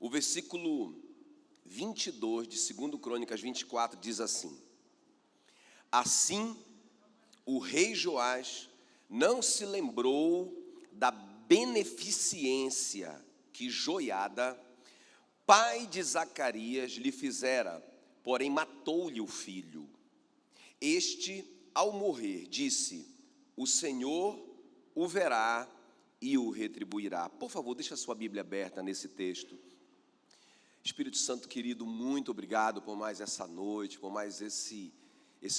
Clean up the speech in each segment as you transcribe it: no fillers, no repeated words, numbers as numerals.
O versículo 22 de 2 Crônicas 24 diz assim: Assim o rei Joás não se lembrou da beneficência que Joiada, pai de Zacarias, lhe fizera, porém matou-lhe o filho. Este, ao morrer, disse: o Senhor o verá e o retribuirá. Por favor, deixa a sua Bíblia aberta nesse texto. Espírito Santo querido, muito obrigado por mais essa noite, por mais esse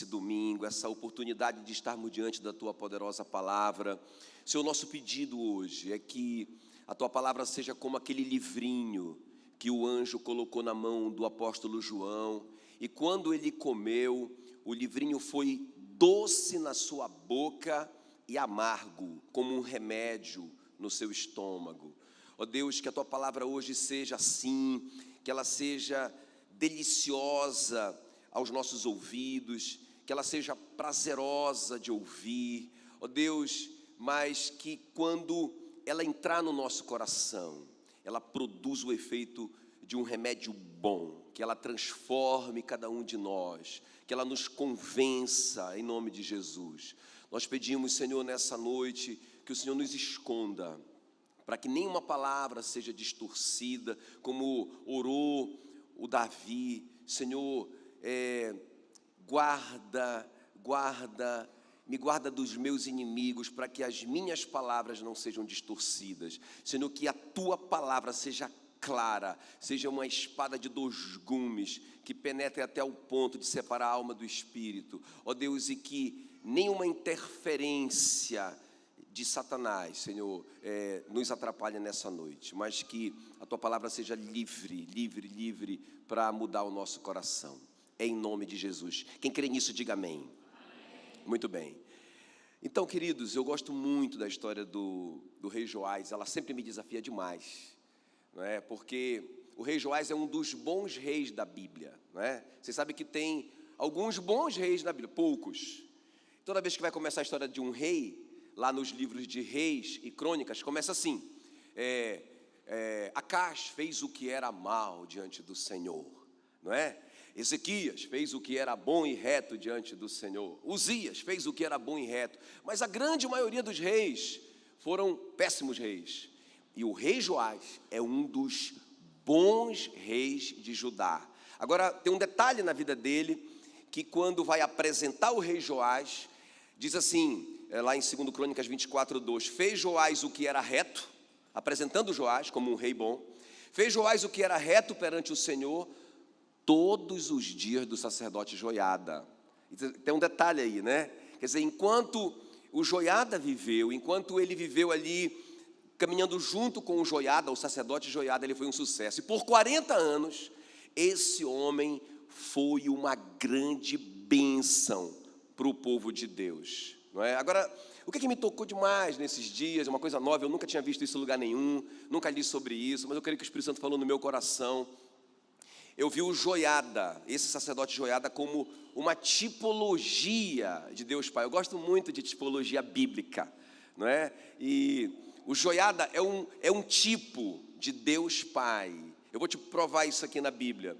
domingo, essa oportunidade de estarmos diante da Tua poderosa palavra. Senhor, nosso pedido hoje é que a Tua palavra seja como aquele livrinho que o anjo colocou na mão do apóstolo João, e quando ele comeu, o livrinho foi doce na sua boca e amargo, como um remédio no seu estômago. Ó Deus, que a Tua palavra hoje seja assim, que ela seja deliciosa aos nossos ouvidos, que ela seja prazerosa de ouvir, ó Deus, mas que quando ela entrar no nosso coração, ela produz o efeito de um remédio bom, que ela transforme cada um de nós, que ela nos convença em nome de Jesus. Nós pedimos, Senhor, nessa noite, que o Senhor nos esconda, para que nenhuma palavra seja distorcida, como orou o Davi. Senhor, me guarda dos meus inimigos, para que as minhas palavras não sejam distorcidas. Senhor, que a Tua palavra seja clara, seja uma espada de 2 gumes, que penetre até o ponto de separar a alma do espírito. Ó Deus, e que nenhuma interferência de Satanás, Senhor, nos atrapalha nessa noite, mas que a Tua palavra seja livre para mudar o nosso coração, em nome de Jesus. Quem crê nisso, diga amém. Amém. Muito bem. Então, queridos, eu gosto muito da história do rei Joás, ela sempre me desafia demais, não é? Porque o rei Joás é um dos bons reis da Bíblia, não é? Você sabe que tem alguns bons reis na Bíblia, poucos. Toda vez que vai começar a história de um rei, lá nos livros de Reis e Crônicas, começa assim: Acás fez o que era mal diante do Senhor, não é? Ezequias fez o que era bom e reto diante do Senhor. Uzias fez o que era bom e reto. Mas a grande maioria dos reis foram péssimos reis. E o rei Joás é um dos bons reis de Judá. Agora, tem um detalhe na vida dele, que quando vai apresentar o rei Joás, diz assim, lá em 2 Crônicas 24:2, fez Joás o que era reto, apresentando Joás como um rei bom, fez Joás o que era reto perante o Senhor, todos os dias do sacerdote Joiada. Tem um detalhe aí, né? Quer dizer, enquanto o Joiada viveu, enquanto ele viveu ali, caminhando junto com o Joiada, o sacerdote Joiada, ele foi um sucesso. E por 40 anos, esse homem foi uma grande bênção para o povo de Deus, não é? Agora, o que me tocou demais nesses dias, uma coisa nova, eu nunca tinha visto isso em lugar nenhum, nunca li sobre isso, mas eu creio que o Espírito Santo falou no meu coração. Eu vi o Joiada, esse sacerdote Joiada, como uma tipologia de Deus Pai. Eu gosto muito de tipologia bíblica, não é? E o Joiada é um tipo de Deus Pai. Eu vou te provar isso aqui na Bíblia.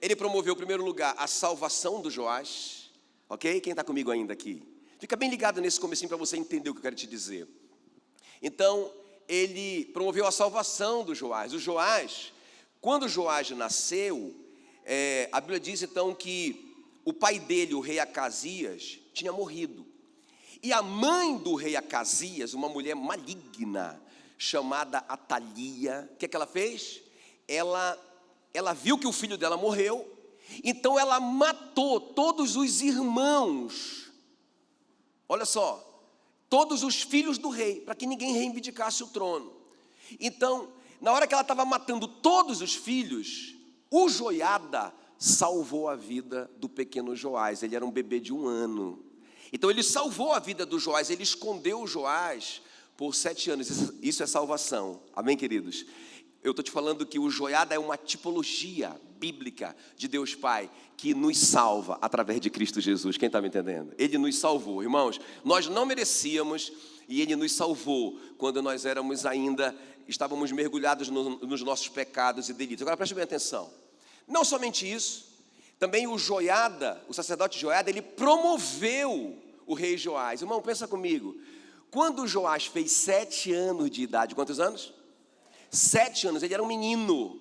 Ele promoveu, em primeiro lugar, a salvação do Joás, ok? Quem está comigo ainda aqui? Fica bem ligado nesse comecinho para você entender o que eu quero te dizer. Então, ele promoveu a salvação do Joás. O Joás, quando Joás nasceu, a Bíblia diz então que o pai dele, o rei Acasias, tinha morrido. E a mãe do rei Acasias, uma mulher maligna, chamada Atalia, o que ela fez? Ela viu que o filho dela morreu, então ela matou todos os irmãos, olha só, todos os filhos do rei, para que ninguém reivindicasse o trono. Então, na hora que ela estava matando todos os filhos, o Joiada salvou a vida do pequeno Joás. Ele era um bebê de 1 ano. Então ele salvou a vida do Joás, ele escondeu o Joás por 7 anos. Isso é salvação, amém, queridos? Eu estou te falando que o Joiada é uma tipologia bíblica de Deus Pai, que nos salva através de Cristo Jesus. Quem está me entendendo? Ele nos salvou, irmãos. Nós não merecíamos e Ele nos salvou quando nós estávamos mergulhados nos nossos pecados e delitos. Agora preste bem atenção. Não somente isso, também o sacerdote Joiada, ele promoveu o rei Joás. Irmão, pensa comigo. Quando Joás fez 7 anos de idade, quantos anos? 7 anos, ele era um menino.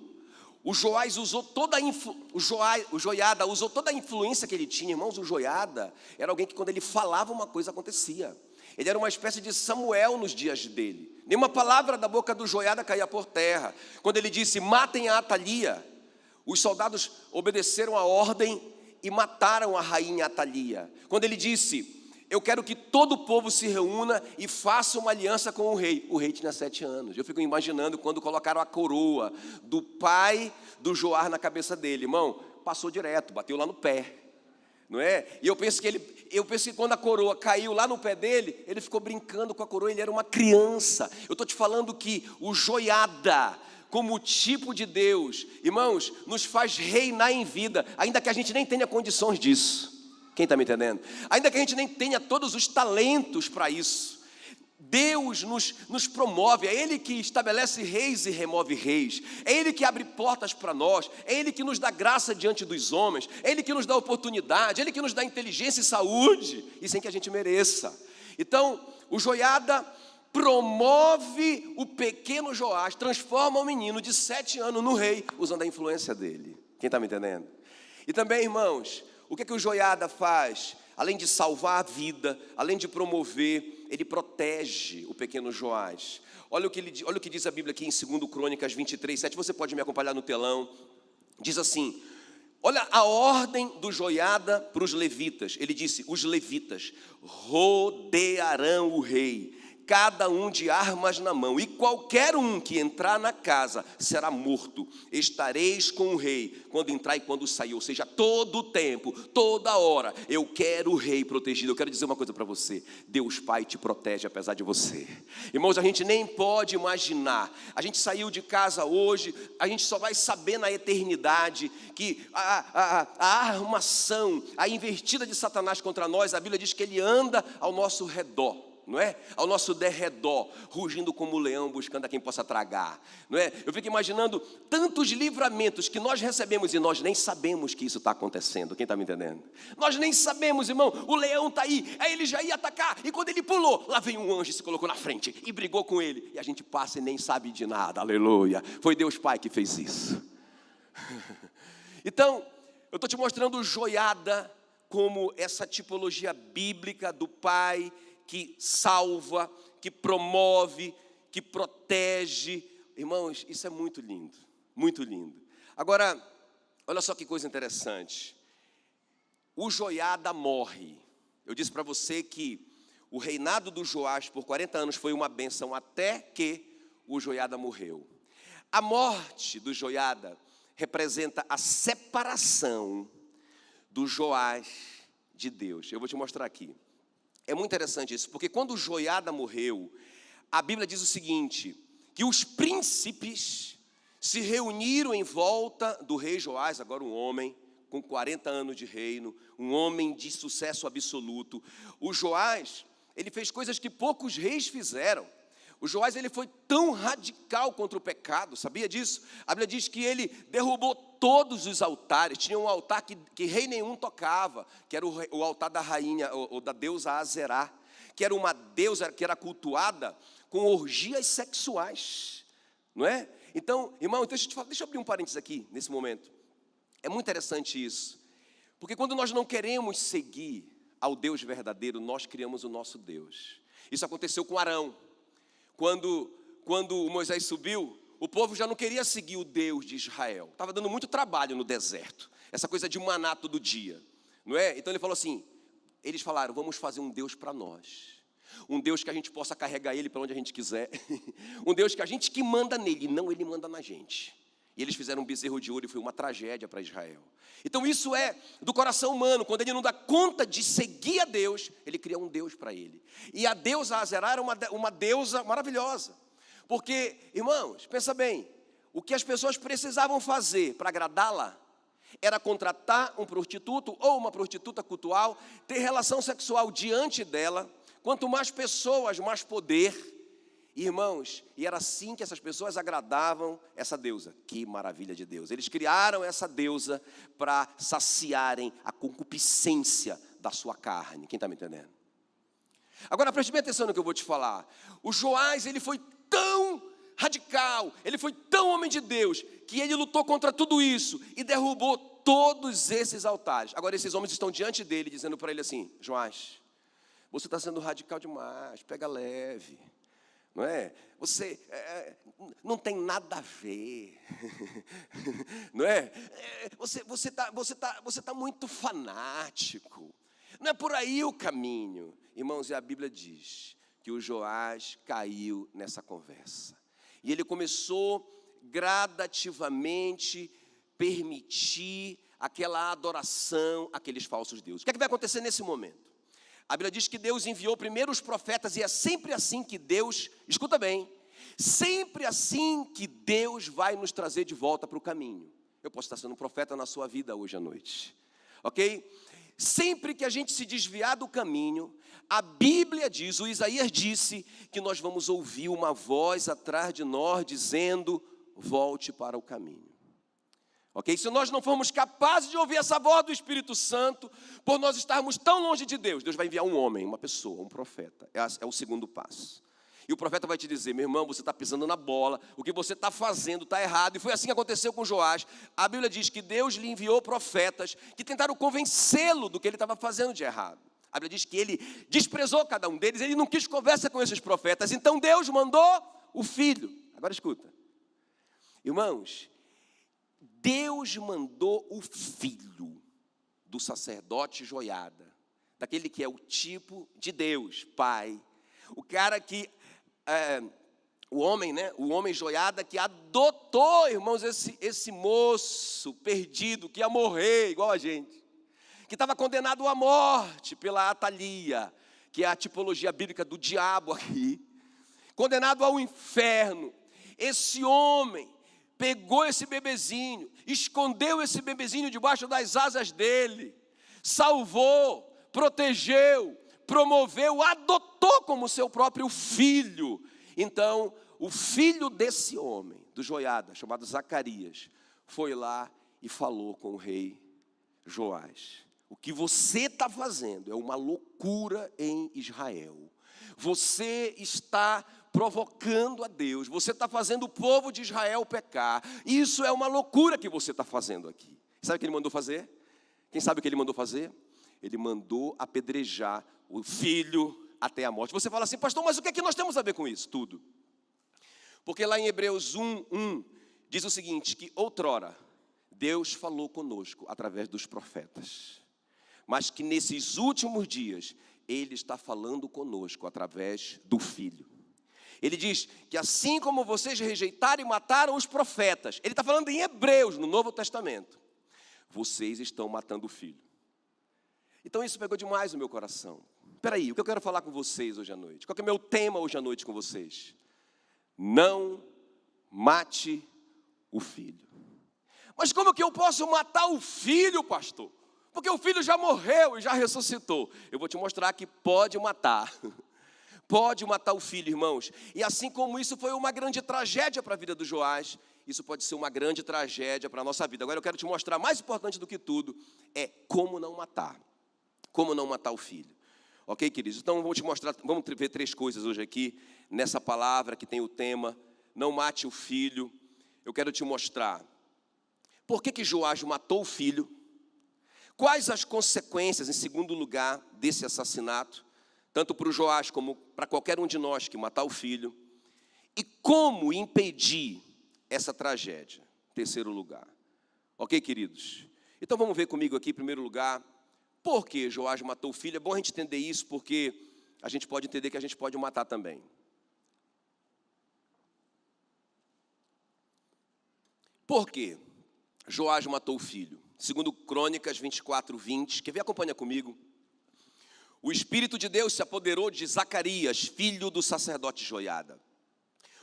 O Joiada usou toda a influência que ele tinha. Irmãos, o Joiada era alguém que quando ele falava uma coisa acontecia. Ele era uma espécie de Samuel nos dias dele. Nenhuma palavra da boca do Joiada caía por terra. Quando ele disse, matem a Atalia, os soldados obedeceram a ordem e mataram a rainha Atalia. Quando ele disse, eu quero que todo o povo se reúna e faça uma aliança com o rei tinha 7 anos. Eu fico imaginando quando colocaram a coroa do pai do Joás na cabeça dele. Irmão, passou direto, bateu lá no pé, não é? E eu penso que quando a coroa caiu lá no pé dele, ele ficou brincando com a coroa, ele era uma criança. Eu estou te falando que o Joiada, como tipo de Deus, irmãos, nos faz reinar em vida, ainda que a gente nem tenha condições disso. Quem está me entendendo? Ainda que a gente nem tenha todos os talentos para isso, Deus nos promove. É Ele que estabelece reis e remove reis. É Ele que abre portas para nós. É Ele que nos dá graça diante dos homens. É Ele que nos dá oportunidade. É Ele que nos dá inteligência e saúde, e sem que a gente mereça. Então, o Joiada promove o pequeno Joás, transforma o menino de 7 anos no rei, usando a influência dele. Quem está me entendendo? E também, irmãos, o que o Joiada faz? Além de salvar a vida, além de promover, ele protege o pequeno Joás. Olha o que diz a Bíblia aqui em 2 Crônicas 23:7, você pode me acompanhar no telão. Diz assim, olha a ordem do Joiada para os levitas. Ele disse, os levitas rodearão o rei, cada um de armas na mão, e qualquer um que entrar na casa será morto. Estareis com o rei quando entrar e quando sair, ou seja, todo o tempo, toda hora, eu quero o rei protegido. Eu quero dizer uma coisa para você, Deus Pai te protege apesar de você. Irmãos, a gente nem pode imaginar, a gente saiu de casa hoje, a gente só vai saber na eternidade que a armação, a investida de Satanás contra nós, a Bíblia diz que ele anda ao nosso redor, não é? Ao nosso derredor, rugindo como leão, buscando a quem possa tragar, não é? Eu fico imaginando tantos livramentos que nós recebemos e nós nem sabemos que isso está acontecendo. Quem está me entendendo? Nós nem sabemos, irmão. O leão está aí ele já ia atacar, e quando ele pulou, lá veio um anjo e se colocou na frente e brigou com ele, e a gente passa e nem sabe de nada. Aleluia, foi Deus Pai que fez isso. Então, eu estou te mostrando o Joiada como essa tipologia bíblica do Pai que salva, que promove, que protege. Irmãos, isso é muito lindo, muito lindo. Agora, olha só que coisa interessante. O Joiada morre. Eu disse para você que o reinado do Joás por 40 anos foi uma bênção até que o Joiada morreu. A morte do Joiada representa a separação do Joás de Deus. Eu vou te mostrar aqui. É muito interessante isso, porque quando o Joiada morreu, a Bíblia diz o seguinte, que os príncipes se reuniram em volta do rei Joás, agora um homem com 40 anos de reino, um homem de sucesso absoluto. O Joás, ele fez coisas que poucos reis fizeram. O Joás, ele foi tão radical contra o pecado, sabia disso? A Bíblia diz que ele derrubou todos os altares. Tinha um altar que rei nenhum tocava, que era o altar da rainha, ou da deusa Azerá, que era uma deusa que era cultuada com orgias sexuais, não é? Então, irmão, deixa eu abrir um parênteses aqui, nesse momento. É muito interessante isso, porque quando nós não queremos seguir ao Deus verdadeiro, nós criamos o nosso Deus. Isso aconteceu com Arão. Quando o Moisés subiu, o povo já não queria seguir o Deus de Israel. Estava dando muito trabalho no deserto. Essa coisa de maná todo dia, não é? Então ele falou assim, eles falaram, vamos fazer um Deus para nós. Um Deus que a gente possa carregar Ele para onde a gente quiser. Um Deus que a gente que manda nele, não Ele manda na gente. E eles fizeram um bezerro de ouro e foi uma tragédia para Israel. Então isso é do coração humano. Quando ele não dá conta de seguir a Deus, ele cria um Deus para ele. E a deusa Azerá era uma deusa maravilhosa. Porque, irmãos, pensa bem, o que as pessoas precisavam fazer para agradá-la, era contratar um prostituto ou uma prostituta cultual, ter relação sexual diante dela. Quanto mais pessoas, mais poder. Irmãos, e era assim que essas pessoas agradavam essa deusa. Que maravilha de Deus. Eles criaram essa deusa para saciarem a concupiscência da sua carne. Quem está me entendendo? Agora preste bem atenção no que eu vou te falar. O Joás, ele foi tão radical, ele foi tão homem de Deus, que ele lutou contra tudo isso e derrubou todos esses altares. Agora esses homens estão diante dele, dizendo para ele assim: Joás, você está sendo radical demais, pega leve. Não é? Você não tem nada a ver, não é? Você tá muito fanático, não é por aí o caminho. Irmãos, e a Bíblia diz que o Joás caiu nessa conversa, e ele começou gradativamente permitir aquela adoração àqueles falsos deuses. O que é que vai acontecer nesse momento? A Bíblia diz que Deus enviou primeiro os profetas, e é sempre assim que Deus, escuta bem, sempre assim que Deus vai nos trazer de volta para o caminho. Eu posso estar sendo um profeta na sua vida hoje à noite, ok? Sempre que a gente se desviar do caminho, a Bíblia diz, o Isaías disse, que nós vamos ouvir uma voz atrás de nós dizendo: volte para o caminho. Ok? Se nós não formos capazes de ouvir essa voz do Espírito Santo, por nós estarmos tão longe de Deus, Deus vai enviar um homem, uma pessoa, um profeta. É o segundo passo. E o profeta vai te dizer: meu irmão, você está pisando na bola, o que você está fazendo está errado. E foi assim que aconteceu com Joás. A Bíblia diz que Deus lhe enviou profetas que tentaram convencê-lo do que ele estava fazendo de errado. A Bíblia diz que ele desprezou cada um deles, ele não quis conversa com esses profetas. Então Deus mandou o filho. Agora escuta. Irmãos, Deus mandou o filho do sacerdote Joiada, daquele que é o tipo de Deus, pai. O cara que, o homem Joiada que adotou, irmãos, esse moço perdido, que ia morrer igual a gente, que estava condenado à morte pela Atalia, que é a tipologia bíblica do diabo aqui, condenado ao inferno. Esse homem pegou esse bebezinho, escondeu esse bebezinho debaixo das asas dele, salvou, protegeu, promoveu, adotou como seu próprio filho. Então, o filho desse homem, do Joiada, chamado Zacarias, foi lá e falou com o rei Joás: o que você está fazendo é uma loucura em Israel. Você está provocando a Deus, você está fazendo o povo de Israel pecar. Isso é uma loucura que você está fazendo aqui. Sabe o que ele mandou fazer? Quem sabe o que ele mandou fazer? Ele mandou apedrejar o filho até a morte. Você fala assim: pastor, mas o que é que nós temos a ver com isso? Tudo. Porque lá em Hebreus 1:1 diz o seguinte, que outrora Deus falou conosco através dos profetas, mas que nesses últimos dias Ele está falando conosco através do Filho. Ele diz que assim como vocês rejeitaram e mataram os profetas, ele está falando em Hebreus, no Novo Testamento, vocês estão matando o Filho. Então isso pegou demais no meu coração. Espera aí, o que eu quero falar com vocês hoje à noite? Qual que é o meu tema hoje à noite com vocês? Não mate o Filho. Mas como que eu posso matar o Filho, pastor? Porque o Filho já morreu e já ressuscitou. Eu vou te mostrar que pode matar. Pode matar o filho, irmãos. E assim como isso foi uma grande tragédia para a vida do Joás, isso pode ser uma grande tragédia para a nossa vida. Agora eu quero te mostrar, mais importante do que tudo, é como não matar. Como não matar o filho. Ok, queridos? Então vou te mostrar, vamos ver 3 coisas hoje aqui, nessa palavra que tem o tema, não mate o filho. Eu quero te mostrar por que Joás matou o filho, quais as consequências, em segundo lugar, desse assassinato, tanto para o Joás como para qualquer um de nós que matar o filho, e como impedir essa tragédia, em terceiro lugar. Ok, queridos? Então vamos ver comigo aqui, em primeiro lugar, por que Joás matou o filho. É bom a gente entender isso, porque a gente pode entender que a gente pode matar também. Por que Joás matou o filho? Segundo Crônicas 24:20, quer ver? Acompanha comigo. O Espírito de Deus se apoderou de Zacarias, filho do sacerdote Joiada,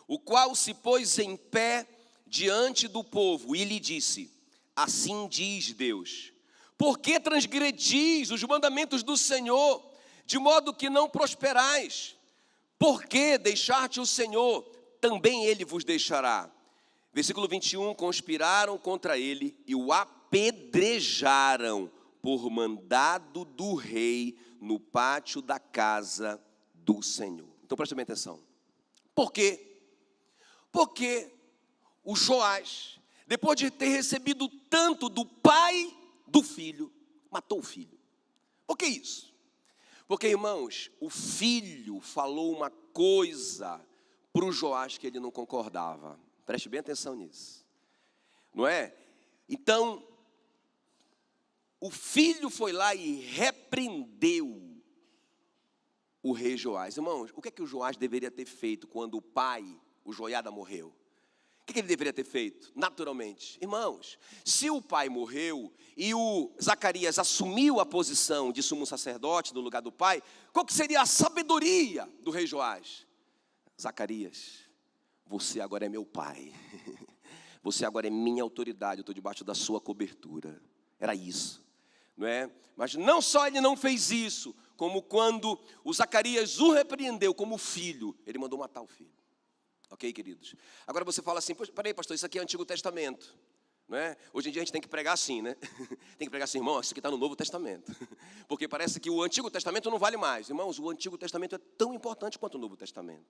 o qual se pôs em pé diante do povo e lhe disse: assim diz Deus: por que transgredis os mandamentos do Senhor, de modo que não prosperais? Por que deixar-te o Senhor, também Ele vos deixará. Versículo 21, conspiraram contra ele e o apedrejaram por mandado do rei no pátio da casa do Senhor. Então preste bem atenção. Por quê? Porque o Joás, depois de ter recebido tanto do pai do filho, matou o filho. Por que isso? Porque, irmãos, o filho falou uma coisa para o Joás que ele não concordava. Preste bem atenção nisso, não é? Então, o filho foi lá e repreendeu o rei Joás. Irmãos, o que é que o Joás deveria ter feito quando o pai, o Joiada, morreu? O que é que ele deveria ter feito? Naturalmente, irmãos, se o pai morreu e o Zacarias assumiu a posição de sumo sacerdote no lugar do pai, qual que seria a sabedoria do rei Joás? Zacarias, você agora é meu pai, você agora é minha autoridade, eu estou debaixo da sua cobertura. Era isso, não é? Mas não só ele não fez isso, como quando o Zacarias o repreendeu como filho, ele mandou matar o filho. Ok, queridos? Agora você fala assim: peraí, pastor, isso aqui é Antigo Testamento, não é? Hoje em dia a gente tem que pregar assim, né? Tem que pregar assim, irmão, isso aqui está no Novo Testamento. Porque parece que o Antigo Testamento não vale mais. Irmãos, o Antigo Testamento é tão importante quanto o Novo Testamento.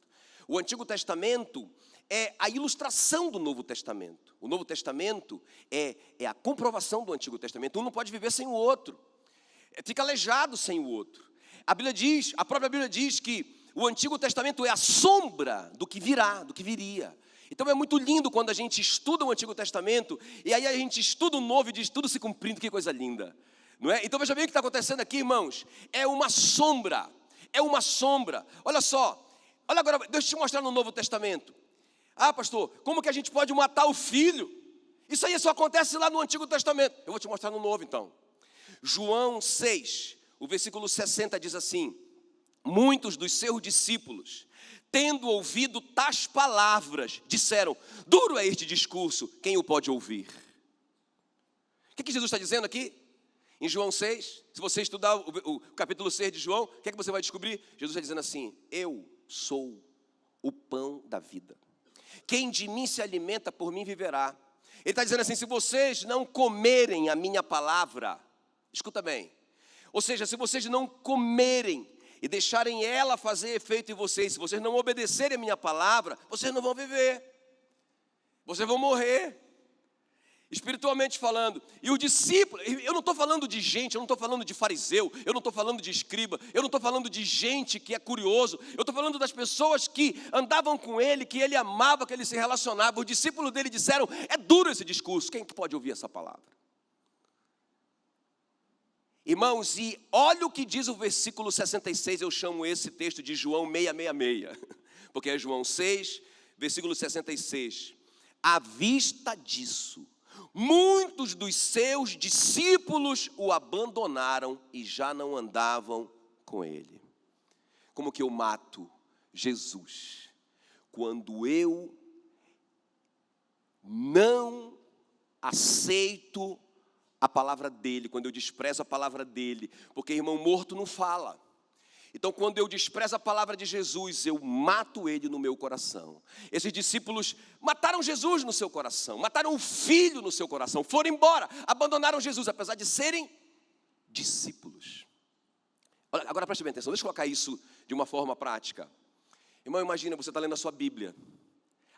O Antigo Testamento é a ilustração do Novo Testamento. O Novo Testamento é a comprovação do Antigo Testamento. Um não pode viver sem o outro. Fica aleijado sem o outro. A própria Bíblia diz que o Antigo Testamento é a sombra do que virá, do que viria. Então é muito lindo quando a gente estuda o Antigo Testamento e aí a gente estuda o Novo e diz tudo se cumprindo, que coisa linda, não é? Então veja bem o que está acontecendo aqui, irmãos. É uma sombra, é uma sombra. Olha só, olha agora, deixa eu te mostrar no Novo Testamento. Ah, pastor, como que a gente pode matar o filho? Isso aí só acontece lá no Antigo Testamento. Eu vou te mostrar no Novo então. João 6, o versículo 60 diz assim: muitos dos seus discípulos, tendo ouvido tais palavras, disseram: duro é este discurso, quem o pode ouvir? O que Jesus está dizendo aqui? Em João 6, se você estudar o capítulo 6 de João, o que é que você vai descobrir? Jesus está dizendo assim: eu sou o pão da vida. Quem de mim se alimenta, por mim viverá. Ele está dizendo assim: se vocês não comerem a minha palavra, escuta bem, ou seja, se vocês não comerem e deixarem ela fazer efeito em vocês, se vocês não obedecerem a minha palavra, vocês não vão viver, vocês vão morrer, espiritualmente falando. E o discípulo, eu não estou falando de gente, eu não estou falando de fariseu, eu não estou falando de escriba, eu não estou falando de gente que é curioso, eu estou falando das pessoas que andavam com ele, que ele amava, que ele se relacionava. Os discípulos dele disseram: é duro esse discurso, quem que pode ouvir essa palavra? Irmãos, e olha o que diz o versículo 66, eu chamo esse texto de João 666, porque é João 6, versículo 66. À vista disso, muitos dos seus discípulos o abandonaram e já não andavam com ele. Como que eu mato Jesus? Quando eu não aceito a palavra dele, quando eu desprezo a palavra dele, porque irmão morto não fala. Então quando eu desprezo a palavra de Jesus, eu mato ele no meu coração. Esses discípulos mataram Jesus no seu coração, mataram o filho no seu coração, foram embora, abandonaram Jesus, apesar de serem discípulos. Olha, agora preste bem atenção, deixa eu colocar isso de uma forma prática. Irmão, imagina, você está lendo a sua Bíblia,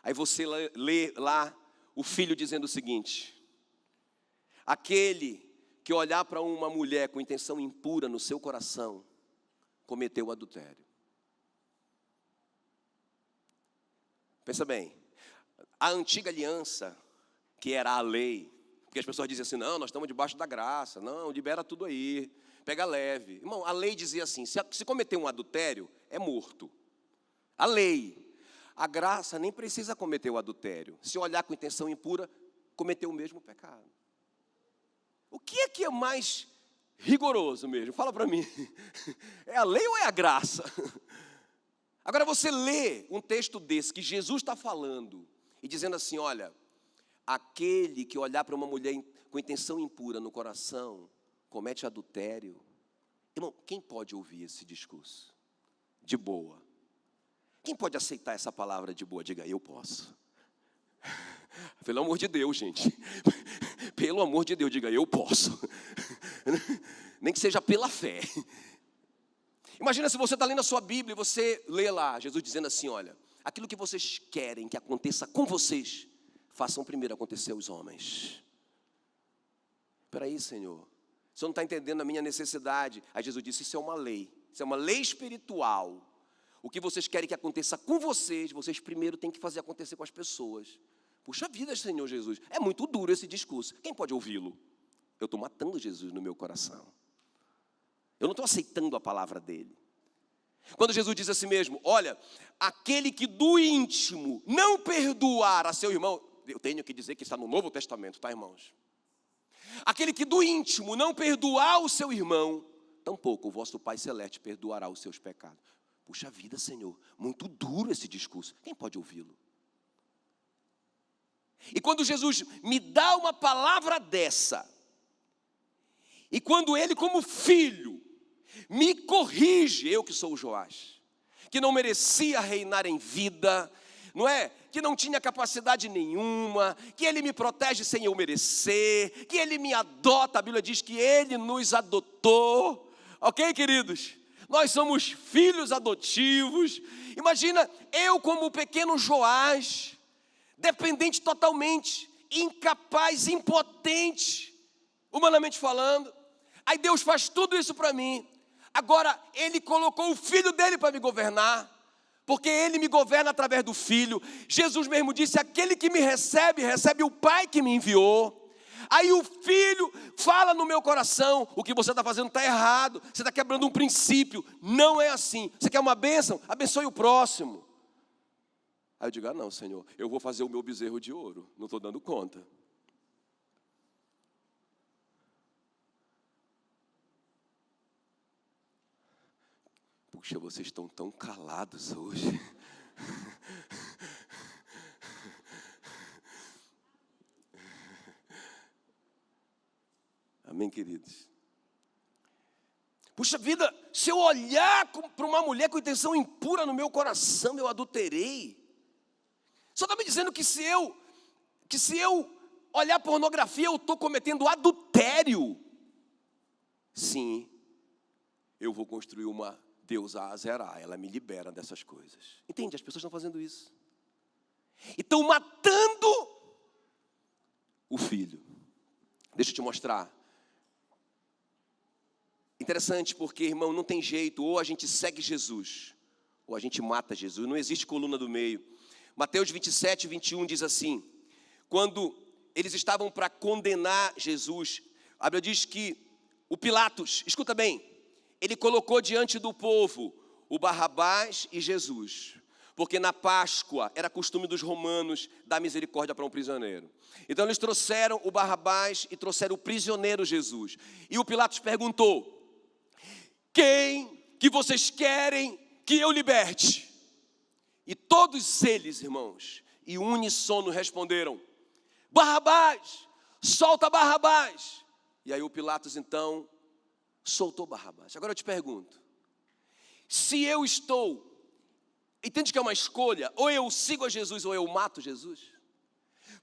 aí você lê lá o filho dizendo o seguinte: aquele que olhar para uma mulher com intenção impura no seu coração, cometeu adultério. Pensa bem, a antiga aliança, que era a lei, porque as pessoas dizem assim: não, nós estamos debaixo da graça, não, libera tudo aí, pega leve. Irmão, a lei dizia assim: se cometer um adultério, é morto. A lei. A graça nem precisa cometer o adultério. Se olhar com intenção impura, cometeu o mesmo pecado. O que é mais rigoroso mesmo? Fala para mim. É a lei ou é a graça? Agora você lê um texto desse que Jesus está falando e dizendo assim: olha, aquele que olhar para uma mulher com intenção impura no coração, comete adultério. Irmão, quem pode ouvir esse discurso? De boa. Quem pode aceitar essa palavra de boa? Diga, eu posso. Pelo amor de Deus, gente. Pelo amor de Deus, diga, eu posso. Nem que seja pela fé. Imagina se você está lendo a sua Bíblia e você lê lá, Jesus dizendo assim, olha, aquilo que vocês querem que aconteça com vocês, façam primeiro acontecer aos homens. Espera aí, Senhor. Você não está entendendo a minha necessidade. Aí Jesus disse, isso é uma lei. Isso é uma lei espiritual. O que vocês querem que aconteça com vocês, vocês primeiro têm que fazer acontecer com as pessoas. Puxa vida, Senhor Jesus. É muito duro esse discurso. Quem pode ouvi-lo? Eu estou matando Jesus no meu coração. Eu não estou aceitando a palavra dele. Quando Jesus diz assim mesmo, olha, aquele que do íntimo não perdoar a seu irmão, eu tenho que dizer que está no Novo Testamento, tá, irmãos? Aquele que do íntimo não perdoar o seu irmão, tampouco o vosso Pai Celeste perdoará os seus pecados. Puxa vida, Senhor, muito duro esse discurso. Quem pode ouvi-lo? E quando Jesus me dá uma palavra dessa, e quando ele como filho me corrige, eu que sou o Joás, que não merecia reinar em vida, não é? Que não tinha capacidade nenhuma, que ele me protege sem eu merecer, que ele me adota, a Bíblia diz que ele nos adotou, ok, queridos? Nós somos filhos adotivos. Imagina eu como pequeno Joás, dependente totalmente, incapaz, impotente, humanamente falando. Aí Deus faz tudo isso para mim. Agora ele colocou o filho dele para me governar, porque ele me governa através do filho. Jesus mesmo disse, aquele que me recebe, recebe o Pai que me enviou. Aí o filho fala no meu coração, o que você está fazendo está errado, você está quebrando um princípio, não é assim. Você quer uma bênção? Abençoe o próximo. Aí eu digo, não, Senhor, eu vou fazer o meu bezerro de ouro, não estou dando conta. Puxa, vocês estão tão calados hoje. Amém, queridos? Puxa vida, se eu olhar para uma mulher com intenção impura no meu coração, eu adulterei. Só está me dizendo que se eu olhar pornografia, eu estou cometendo adultério. Sim, eu vou construir uma deusa a Azerá, ela me libera dessas coisas. Entende? As pessoas estão fazendo isso. E estão matando o filho. Deixa eu te mostrar. Interessante porque, irmão, não tem jeito. Ou a gente segue Jesus, ou a gente mata Jesus. Não existe coluna do meio. Mateus 27, 21 diz assim, quando eles estavam para condenar Jesus, a Bíblia diz que o Pilatos, escuta bem, ele colocou diante do povo o Barrabás e Jesus, porque na Páscoa era costume dos romanos dar misericórdia para um prisioneiro. Então eles trouxeram o Barrabás e trouxeram o prisioneiro Jesus. E o Pilatos perguntou, quem que vocês querem que eu liberte? E todos eles, irmãos, em uníssono responderam, Barrabás, solta Barrabás. E aí o Pilatos então soltou Barrabás. Agora eu te pergunto, se eu estou, entende que é uma escolha, ou eu sigo a Jesus ou eu mato Jesus?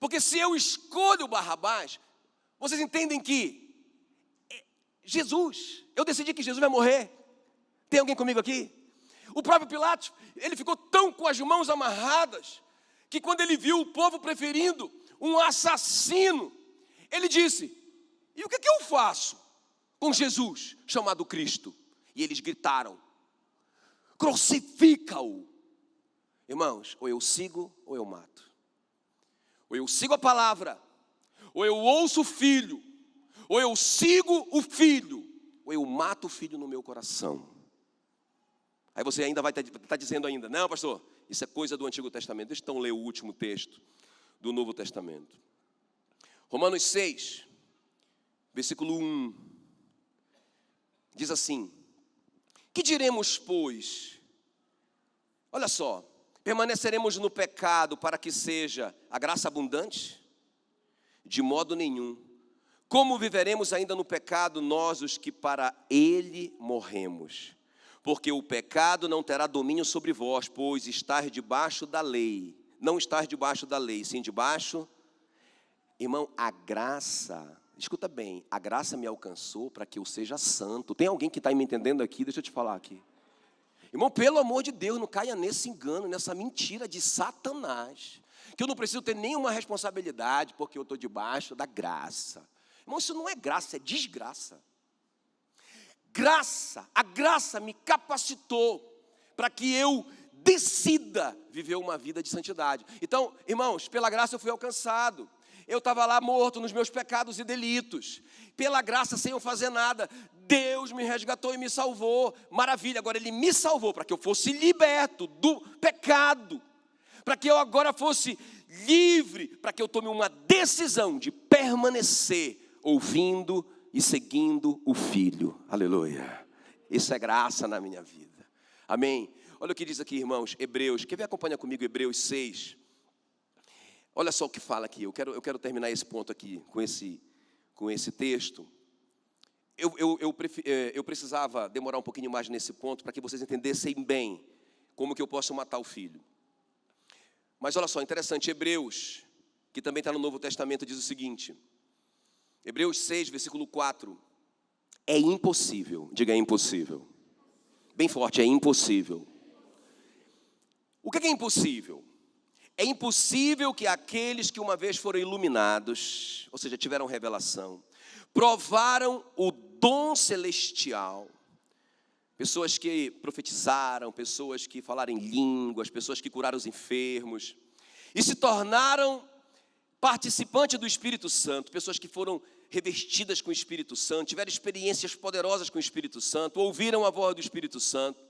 Porque se eu escolho Barrabás, vocês entendem que Jesus, eu decidi que Jesus vai morrer. Tem alguém comigo aqui? O próprio Pilatos, ele ficou tão com as mãos amarradas, que quando ele viu o povo preferindo um assassino, ele disse, e o que eu faço com Jesus, chamado Cristo? E eles gritaram, crucifica-o. Irmãos, ou eu sigo ou eu mato. Ou eu sigo a palavra, ou eu ouço o filho, ou eu sigo o filho, ou eu mato o filho no meu coração. Aí você ainda vai estar dizendo ainda, não, pastor, isso é coisa do Antigo Testamento. Deixa eu então ler o último texto do Novo Testamento. Romanos 6, versículo 1, diz assim, que diremos, pois? Olha só, permaneceremos no pecado para que seja a graça abundante? De modo nenhum. Como viveremos ainda no pecado, nós os que para ele morremos? Porque o pecado não terá domínio sobre vós, pois estáis debaixo da lei. Não estáis debaixo da lei, sim debaixo. Irmão, a graça, escuta bem, a graça me alcançou para que eu seja santo. Tem alguém que está me entendendo aqui? Deixa eu te falar aqui. Irmão, pelo amor de Deus, não caia nesse engano, nessa mentira de Satanás. Que eu não preciso ter nenhuma responsabilidade, porque eu estou debaixo da graça. Irmão, isso não é graça, é desgraça. Graça, a graça me capacitou para que eu decida viver uma vida de santidade. Então, irmãos, pela graça eu fui alcançado. Eu estava lá morto nos meus pecados e delitos. Pela graça, sem eu fazer nada, Deus me resgatou e me salvou. Maravilha, agora Ele me salvou para que eu fosse liberto do pecado. Para que eu agora fosse livre, para que eu tome uma decisão de permanecer ouvindo e seguindo o Filho. Aleluia. Isso é graça na minha vida. Amém. Olha o que diz aqui, irmãos, Hebreus. Quer ver? Acompanha comigo Hebreus 6. Olha só o que fala aqui. Eu quero terminar esse ponto aqui com esse texto. Eu precisava demorar um pouquinho mais nesse ponto para que vocês entendessem bem como que eu posso matar o filho. Mas olha só, interessante, Hebreus, que também está no Novo Testamento, diz o seguinte. Hebreus 6, versículo 4. É impossível, diga é impossível. Bem forte, é impossível. O que é impossível? É impossível que aqueles que uma vez foram iluminados, ou seja, tiveram revelação, provaram o dom celestial, pessoas que profetizaram, pessoas que falaram em línguas, pessoas que curaram os enfermos, e se tornaram participantes do Espírito Santo, pessoas que foram revestidas com o Espírito Santo, tiveram experiências poderosas com o Espírito Santo, ouviram a voz do Espírito Santo,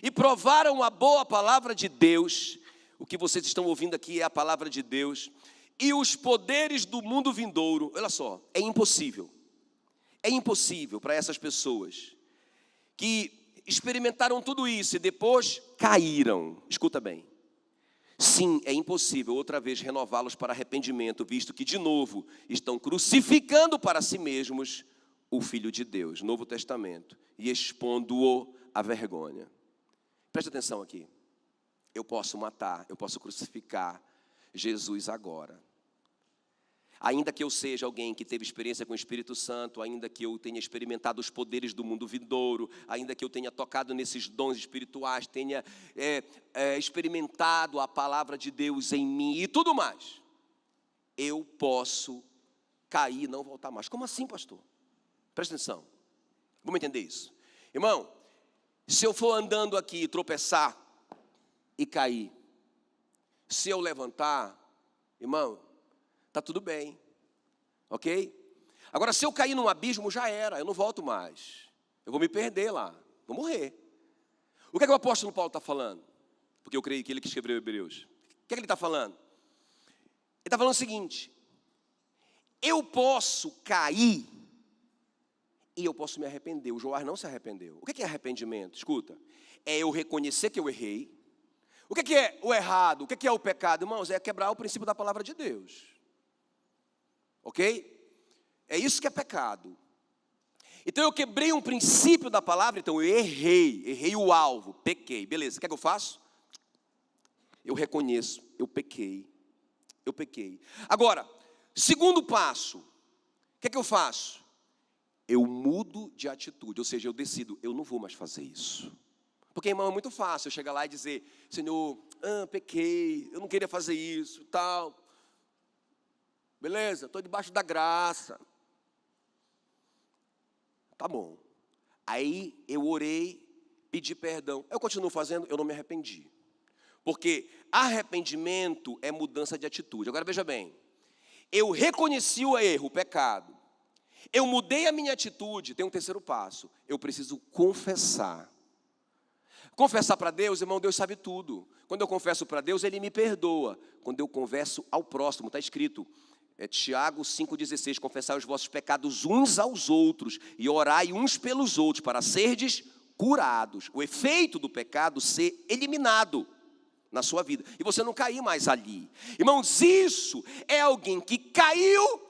e provaram a boa palavra de Deus. O que vocês estão ouvindo aqui é a palavra de Deus, e os poderes do mundo vindouro. Olha só, é impossível para essas pessoas que experimentaram tudo isso e depois caíram. Escuta bem. Sim, é impossível outra vez renová-los para arrependimento, visto que de novo estão crucificando para si mesmos o Filho de Deus, Novo Testamento, e expondo-o à vergonha. Presta atenção aqui. Eu posso matar, eu posso crucificar Jesus agora. Ainda que eu seja alguém que teve experiência com o Espírito Santo, ainda que eu tenha experimentado os poderes do mundo vindouro, ainda que eu tenha tocado nesses dons espirituais, tenha experimentado a palavra de Deus em mim e tudo mais, eu posso cair e não voltar mais. Como assim, pastor? Presta atenção, vamos entender isso. Irmão, se eu for andando aqui e tropeçar e cair, se eu levantar, irmão, está tudo bem, ok? Agora, se eu cair num abismo, já era, eu não volto mais. Eu vou me perder lá, vou morrer. O que é que o apóstolo Paulo está falando? Porque eu creio que ele que escreveu Hebreus. O que é que ele está falando? Ele está falando o seguinte: eu posso cair e eu posso me arrepender. O Joás não se arrependeu. O que é arrependimento? Escuta, é eu reconhecer que eu errei. O que é o errado? O que é o pecado? Irmãos, é quebrar o princípio da palavra de Deus. Ok? É isso que é pecado. Então eu quebrei um princípio da palavra, então eu errei o alvo, pequei. Beleza, o que é que eu faço? Eu reconheço, eu pequei. Agora, segundo passo, o que é que eu faço? Eu mudo de atitude, ou seja, eu decido, eu não vou mais fazer isso. Porque, irmão, é muito fácil eu chegar lá e dizer, Senhor, pequei, eu não queria fazer isso, tal. Beleza, estou debaixo da graça. Tá bom. Aí eu orei, pedi perdão. Eu continuo fazendo, eu não me arrependi. Porque arrependimento é mudança de atitude. Agora veja bem, eu reconheci o erro, o pecado. Eu mudei a minha atitude, tem um terceiro passo. Eu preciso confessar. Confessar para Deus, irmão, Deus sabe tudo. Quando eu confesso para Deus, Ele me perdoa. Quando eu confesso ao próximo, está escrito, Tiago 5,16, confessai os vossos pecados uns aos outros e orai uns pelos outros para serdes curados. O efeito do pecado ser eliminado na sua vida. E você não cair mais ali. Irmãos, isso é alguém que caiu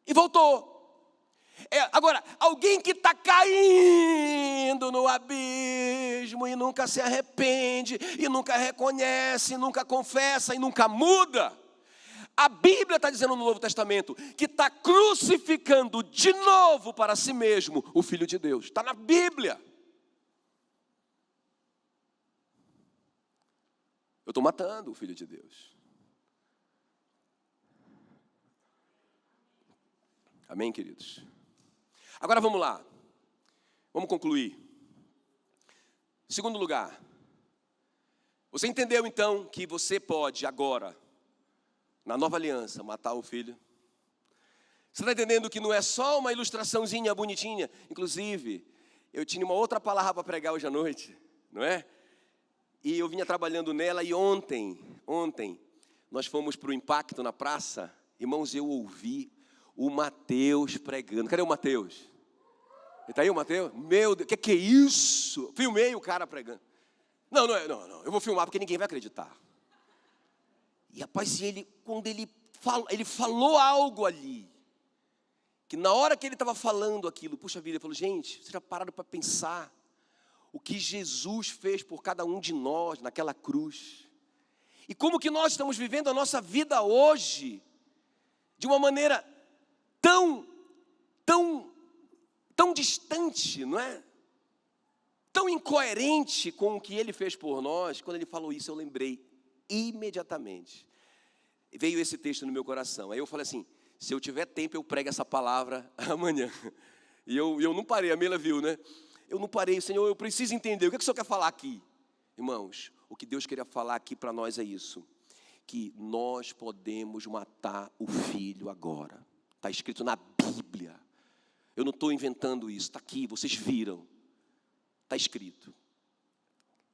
e voltou. Agora, alguém que está caindo no abismo e nunca se arrepende, e nunca reconhece, e nunca confessa, e nunca muda, a Bíblia está dizendo no Novo Testamento que está crucificando de novo para si mesmo o Filho de Deus. Está na Bíblia. Eu estou matando o Filho de Deus. Amém, queridos? Agora vamos lá. Vamos concluir. Segundo lugar. Você entendeu então que você pode agora, na nova aliança, matar o filho? Você está entendendo que não é só uma ilustraçãozinha bonitinha? Inclusive, eu tinha uma outra palavra para pregar hoje à noite, não é? E eu vinha trabalhando nela e ontem, nós fomos para o Impacto na praça. Irmãos, eu ouvi o Mateus pregando. Cadê o Mateus? Ele está aí, o Mateus? Meu Deus, que é isso? Filmei o cara pregando. Não, eu vou filmar porque ninguém vai acreditar. E rapaz, quando ele falou algo ali, que na hora que ele estava falando aquilo, puxa vida, ele falou, gente, vocês já pararam para pensar o que Jesus fez por cada um de nós naquela cruz? E como que nós estamos vivendo a nossa vida hoje, de uma maneira tão distante, não é? Tão incoerente com o que ele fez por nós. Quando ele falou isso, eu lembrei imediatamente. Veio esse texto no meu coração. Aí eu falei assim, se eu tiver tempo, eu prego essa palavra amanhã. E eu não parei, a Mila viu, né? Eu não parei, Senhor, eu preciso entender. O que o Senhor quer falar aqui? Irmãos, o que Deus queria falar aqui para nós é isso. Que nós podemos matar o filho agora. Está escrito na Bíblia. Eu não estou inventando isso, está aqui, vocês viram. Está escrito.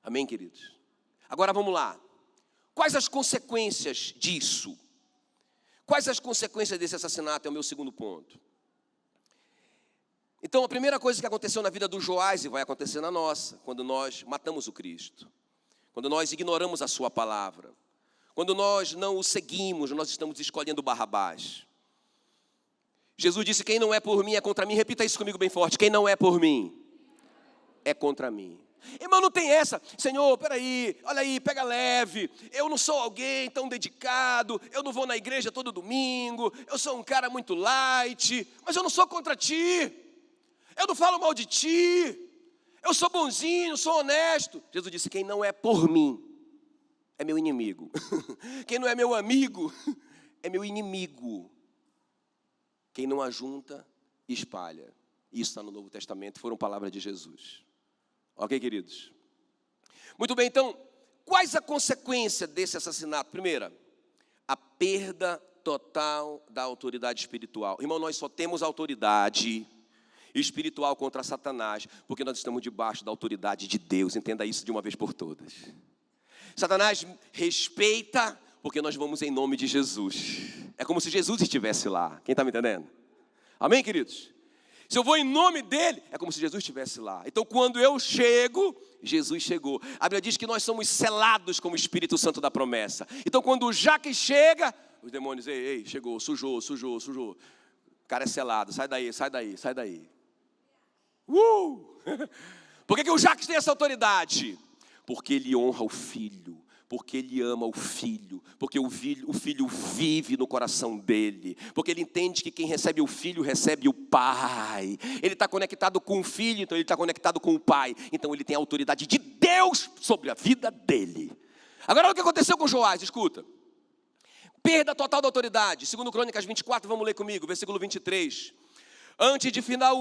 Amém, queridos? Agora vamos lá. Quais as consequências disso? Quais as consequências desse assassinato? É o meu segundo ponto. Então, a primeira coisa que aconteceu na vida do Joás e vai acontecer na nossa, quando nós matamos o Cristo, quando nós ignoramos a sua palavra, quando nós não o seguimos, nós estamos escolhendo Barrabás. Jesus disse, quem não é por mim é contra mim. Repita isso comigo bem forte, quem não é por mim é contra mim. Irmão, não tem essa, Senhor, peraí, olha aí, pega leve, eu não sou alguém tão dedicado, eu não vou na igreja todo domingo, eu sou um cara muito light, mas eu não sou contra ti, eu não falo mal de ti, eu sou bonzinho, sou honesto. Jesus disse, quem não é por mim é meu inimigo. Quem não é meu amigo é meu inimigo. Quem não ajunta, espalha. Isso está no Novo Testamento, foram palavras de Jesus. Ok, queridos? Muito bem, então, quais a consequência desse assassinato? Primeira, a perda total da autoridade espiritual. Irmão, nós só temos autoridade espiritual contra Satanás, porque nós estamos debaixo da autoridade de Deus. Entenda isso de uma vez por todas. Satanás respeita, porque nós vamos em nome de Jesus. É como se Jesus estivesse lá. Quem está me entendendo? Amém, queridos? Se eu vou em nome dele, é como se Jesus estivesse lá. Então, quando eu chego, Jesus chegou. A Bíblia diz que nós somos selados como o Espírito Santo da promessa. Então, quando o Jaque chega, os demônios, ei, chegou, sujou. O cara é selado, sai daí. Por que o Jaque tem essa autoridade? Porque ele honra o filho. Porque ele ama o filho, porque o filho vive no coração dele, porque ele entende que quem recebe o filho, recebe o pai. Ele está conectado com o filho, então ele está conectado com o pai. Então ele tem a autoridade de Deus sobre a vida dele. Agora olha o que aconteceu com Joás, escuta. Perda total da autoridade. 2 Crônicas 24, vamos ler comigo, versículo 23. Antes de terminar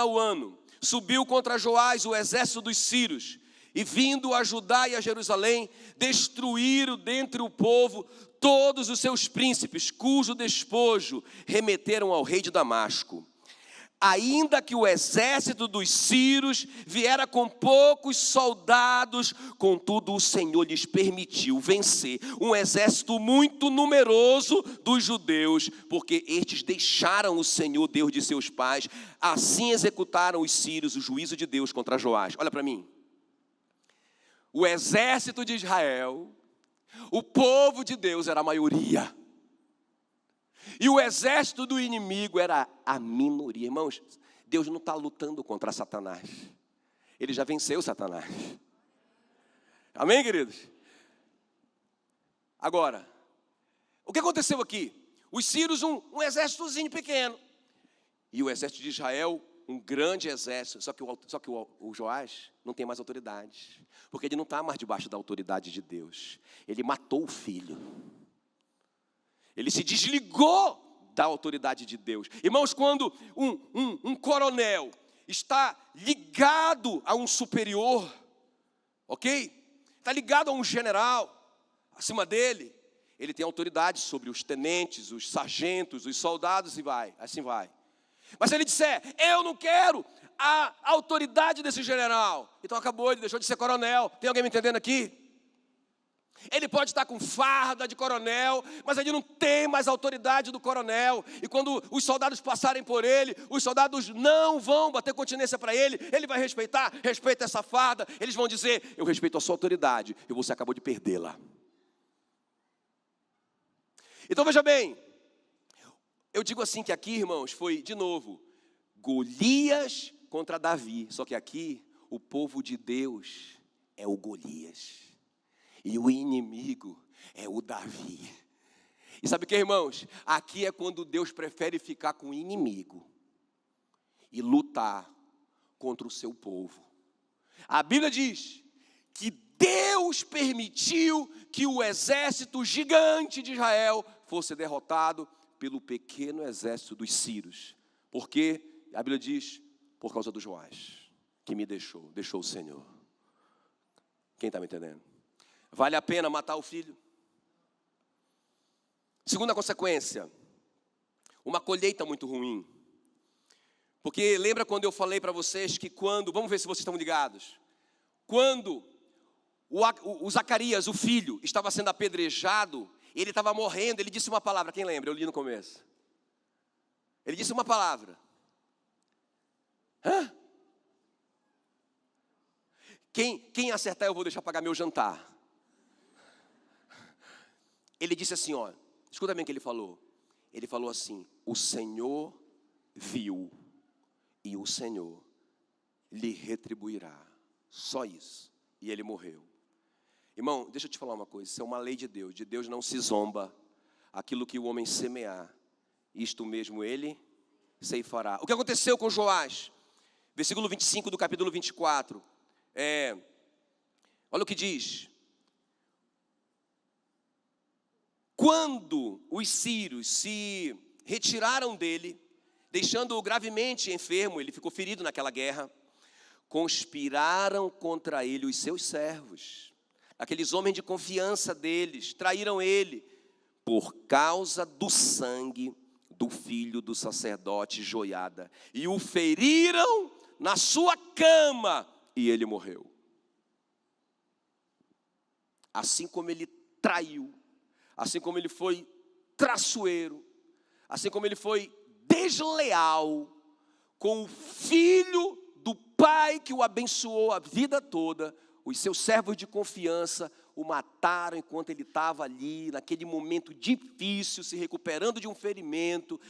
o ano, subiu contra Joás o exército dos sírios, e vindo a Judá e a Jerusalém, destruíram dentre o povo todos os seus príncipes, cujo despojo remeteram ao rei de Damasco. Ainda que o exército dos sírios viera com poucos soldados, contudo o Senhor lhes permitiu vencer um exército muito numeroso dos judeus, porque estes deixaram o Senhor, Deus de seus pais. Assim executaram os sírios o juízo de Deus contra Joás. Olha para mim. O exército de Israel, o povo de Deus era a maioria. E o exército do inimigo era a minoria. Irmãos, Deus não está lutando contra Satanás. Ele já venceu Satanás. Amém, queridos? Agora, o que aconteceu aqui? Os sírios, um exércitozinho pequeno. E o exército de Israel, um grande exército. Só que o Joás não tem mais autoridade. Porque ele não está mais debaixo da autoridade de Deus. Ele matou o filho. Ele se desligou da autoridade de Deus. Irmãos, quando um coronel está ligado a um superior, ok? Está ligado a um general acima dele, ele tem autoridade sobre os tenentes, os sargentos, os soldados e assim vai. Mas se ele disser, eu não quero a autoridade desse general, então acabou, ele deixou de ser coronel. Tem alguém me entendendo aqui? Ele pode estar com farda de coronel, mas ele não tem mais autoridade do coronel. E quando os soldados passarem por ele, os soldados não vão bater continência para ele. Ele vai respeita essa farda. Eles vão dizer, eu respeito a sua autoridade, e você acabou de perdê-la. Então veja bem, eu digo assim que aqui, irmãos, foi de novo, Golias contra Davi. Só que aqui, o povo de Deus é o Golias. E o inimigo é o Davi. E sabe o que, irmãos? Aqui é quando Deus prefere ficar com o inimigo e lutar contra o seu povo. A Bíblia diz que Deus permitiu que o exército gigante de Israel fosse derrotado pelo pequeno exército dos sírios. Porque a Bíblia diz, por causa do Joás, que me deixou o Senhor. Quem está me entendendo? Vale a pena matar o filho? Segunda consequência, uma colheita muito ruim. Porque lembra quando eu falei para vocês que vamos ver se vocês estão ligados. Quando o Zacarias, o filho, estava sendo apedrejado, ele estava morrendo, ele disse uma palavra, quem lembra? Eu li no começo. Ele disse uma palavra. Hã? Quem acertar eu vou deixar pagar meu jantar. Ele disse assim, ó, escuta bem o que ele falou. Ele falou assim, o Senhor viu e o Senhor lhe retribuirá. Só isso. E ele morreu. Irmão, deixa eu te falar uma coisa, isso é uma lei de Deus não se zomba. Aquilo que o homem semear, isto mesmo ele ceifará. O que aconteceu com Joás? Versículo 25 do capítulo 24. Olha o que diz. Quando os sírios se retiraram dele, deixando-o gravemente enfermo, ele ficou ferido naquela guerra, conspiraram contra ele os seus servos, aqueles homens de confiança deles, traíram ele, por causa do sangue do filho do sacerdote Joiada, e o feriram na sua cama, e ele morreu. Assim como ele traiu, assim como ele foi traiçoeiro, assim como ele foi desleal com o filho do pai que o abençoou a vida toda, os seus servos de confiança o mataram enquanto ele estava ali, naquele momento difícil, se recuperando de um ferimento,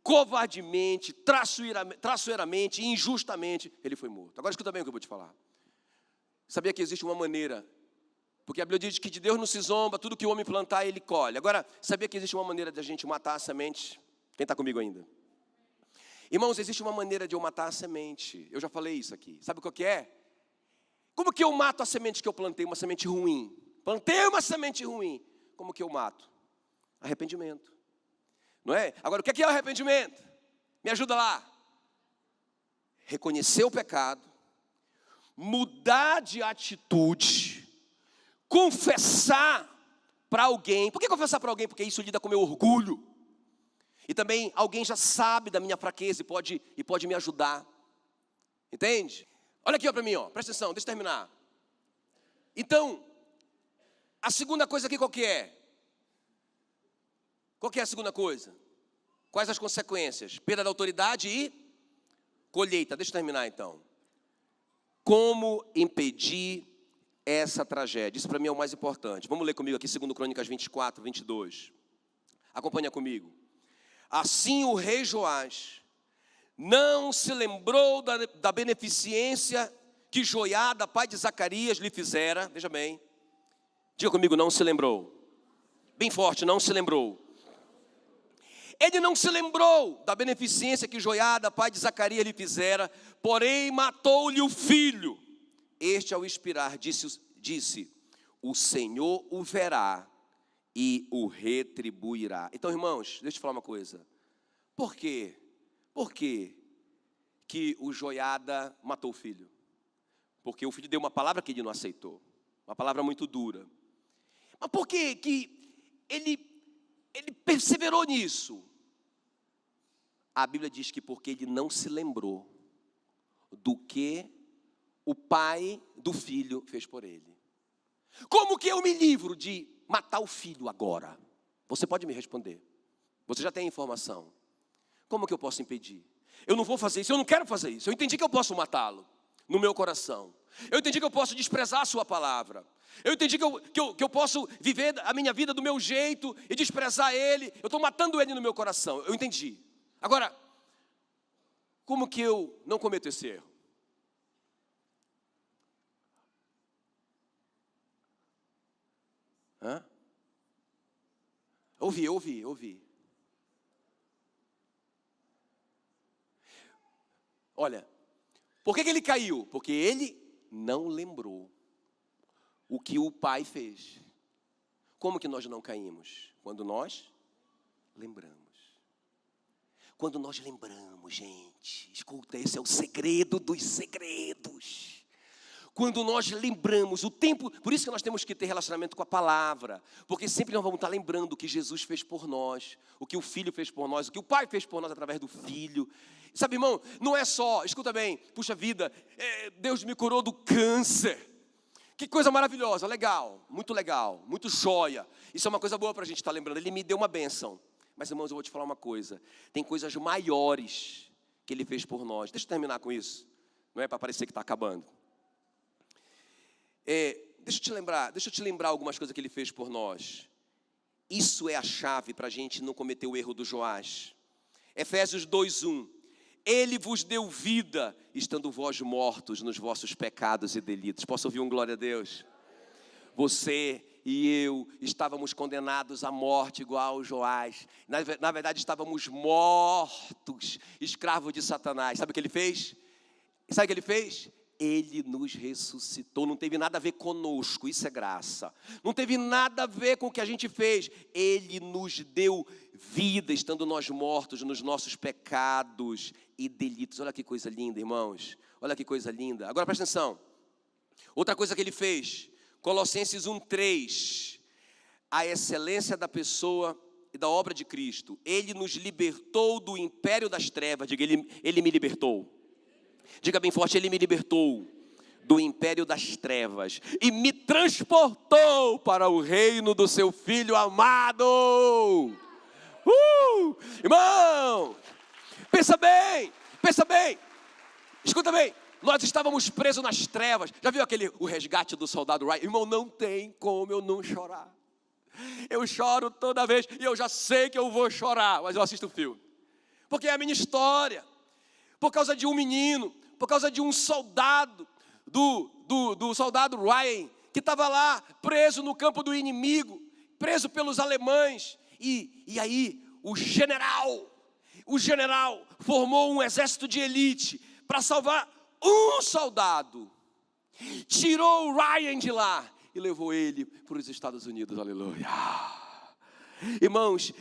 covardemente, traiçoeiramente, injustamente, ele foi morto. Agora escuta bem o que eu vou te falar. Sabia que existe uma maneira, porque a Bíblia diz que de Deus não se zomba, tudo que o homem plantar, ele colhe. Agora, sabia que existe uma maneira de a gente matar a semente? Quem está comigo ainda? Irmãos, existe uma maneira de eu matar a semente. Eu já falei isso aqui. Sabe o que é? Como que eu mato a semente que eu plantei? Uma semente ruim. Plantei uma semente ruim. Como que eu mato? Arrependimento. Não é? Agora, o que é o arrependimento? Me ajuda lá. Reconhecer o pecado. Mudar de atitude. Confessar para alguém. Por que confessar para alguém? Porque isso lida com o meu orgulho. E também alguém já sabe da minha fraqueza e pode me ajudar. Entende? Olha aqui para mim, ó. Presta atenção, deixa eu terminar. Então, a segunda coisa aqui qual que é? Qual que é a segunda coisa? Quais as consequências? Perda da autoridade e colheita. Deixa eu terminar então. Como impedir essa tragédia? Isso para mim é o mais importante. Vamos ler comigo aqui 2 Crônicas 24, 22. Acompanha comigo. Assim o rei Joás não se lembrou da beneficência que Joiada, pai de Zacarias, lhe fizera. Veja bem, diga comigo, não se lembrou. Bem forte, não se lembrou. Ele não se lembrou da beneficência que Joiada, pai de Zacarias, lhe fizera, porém matou-lhe o filho. Este, ao expirar, disse: o Senhor o verá e o retribuirá. Então, irmãos, deixa eu te falar uma coisa. Por quê? Por que que o Joiada matou o filho? Porque o filho deu uma palavra que ele não aceitou. Uma palavra muito dura. Mas por que que ele perseverou nisso? A Bíblia diz que porque ele não se lembrou do que o pai do filho fez por ele. Como que eu me livro de matar o filho agora? Você pode me responder. Você já tem a informação. Como que eu posso impedir? Eu não vou fazer isso, eu não quero fazer isso. Eu entendi que eu posso matá-lo no meu coração. Eu entendi que eu posso desprezar a sua palavra. Eu entendi que eu posso viver a minha vida do meu jeito e desprezar ele. Eu estou matando ele no meu coração. Eu entendi. Agora, como que eu não cometo esse erro? Hã? Ouvi. Olha, por que ele caiu? Porque ele não lembrou o que o pai fez. Como que nós não caímos? Quando nós lembramos. Quando nós lembramos, gente, escuta, esse é o segredo dos segredos. Quando nós lembramos o tempo, por isso que nós temos que ter relacionamento com a palavra, porque sempre nós vamos estar lembrando o que Jesus fez por nós, o que o Filho fez por nós, o que o Pai fez por nós através do Filho. Sabe, irmão, não é só, escuta bem, puxa vida, Deus me curou do câncer. Que coisa maravilhosa, legal, muito joia. Isso é uma coisa boa para a gente estar lembrando. Ele me deu uma bênção. Mas, irmãos, eu vou te falar uma coisa. Tem coisas maiores que Ele fez por nós. Deixa eu terminar com isso. Não é para parecer que está acabando. Deixa eu te lembrar algumas coisas que Ele fez por nós. Isso é a chave para a gente não cometer o erro do Joás. Efésios 2:1. Ele vos deu vida, estando vós mortos nos vossos pecados e delitos. Posso ouvir um glória a Deus? Você e eu estávamos condenados à morte igual ao Joás. Na verdade, estávamos mortos, escravos de Satanás. Sabe o que ele fez? Ele nos ressuscitou. Não teve nada a ver conosco, isso é graça. Não teve nada a ver com o que a gente fez. Ele nos deu vida, estando nós mortos nos nossos pecados e delitos. Olha que coisa linda, irmãos. Olha que coisa linda. Agora presta atenção. Outra coisa que ele fez, Colossenses 1:3. A excelência da pessoa e da obra de Cristo. Ele nos libertou do império das trevas. Diga, ele me libertou. Diga bem forte, Ele me libertou do império das trevas e me transportou para o reino do seu Filho amado. Irmão, pensa bem, escuta bem. Nós estávamos presos nas trevas. Já viu o resgate do soldado Ryan? Irmão, não tem como eu não chorar. Eu choro toda vez e eu já sei que eu vou chorar, mas eu assisto o filme. Porque é a minha história. Por causa de um menino, por causa de um soldado, do soldado Ryan, que estava lá preso no campo do inimigo, preso pelos alemães. E aí o general formou um exército de elite para salvar um soldado. Tirou o Ryan de lá e levou ele para os Estados Unidos, aleluia. Irmãos,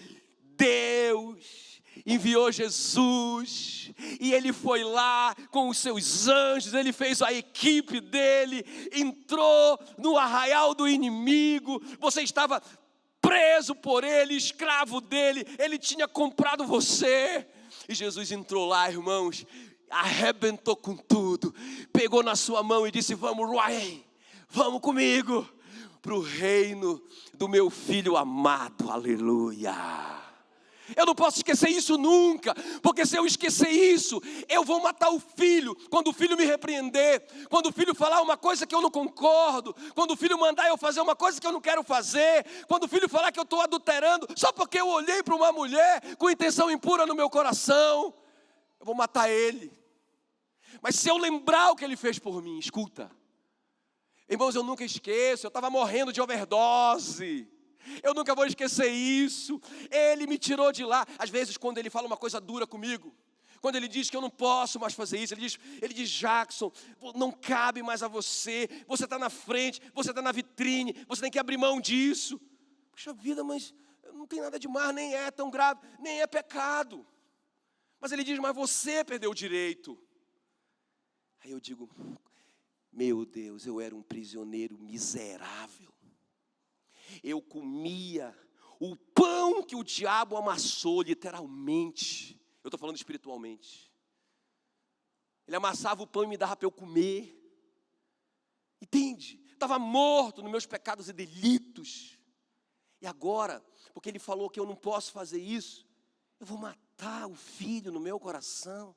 Deus enviou Jesus, e Ele foi lá com os seus anjos, Ele fez a equipe dele, entrou no arraial do inimigo, você estava preso por Ele, escravo dele, Ele tinha comprado você, e Jesus entrou lá, irmãos, arrebentou com tudo, pegou na sua mão e disse, vamos Ryan, vamos comigo, para o reino do meu Filho amado, aleluia. Eu não posso esquecer isso nunca, porque se eu esquecer isso, eu vou matar o filho. Quando o filho me repreender, quando o filho falar uma coisa que eu não concordo, quando o filho mandar eu fazer uma coisa que eu não quero fazer, quando o filho falar que eu estou adulterando, só porque eu olhei para uma mulher com intenção impura no meu coração, eu vou matar ele. Mas se eu lembrar o que ele fez por mim, escuta, irmãos, eu nunca esqueço, eu estava morrendo de overdose. Eu nunca vou esquecer isso. Ele me tirou de lá. Às vezes quando ele fala uma coisa dura comigo, quando ele diz que eu não posso mais fazer isso, ele diz, Jackson, não cabe mais a você. Você está na frente, você está na vitrine, você tem que abrir mão disso. Puxa vida, mas não tem nada demais, nem é tão grave, nem é pecado. Mas ele diz, mas você perdeu o direito. Aí eu digo, meu Deus, eu era um prisioneiro miserável. Eu comia o pão que o diabo amassou, literalmente. Eu estou falando espiritualmente. Ele amassava o pão e me dava para eu comer. Entende? Estava morto nos meus pecados e delitos. E agora, porque ele falou que eu não posso fazer isso, eu vou matar o filho no meu coração.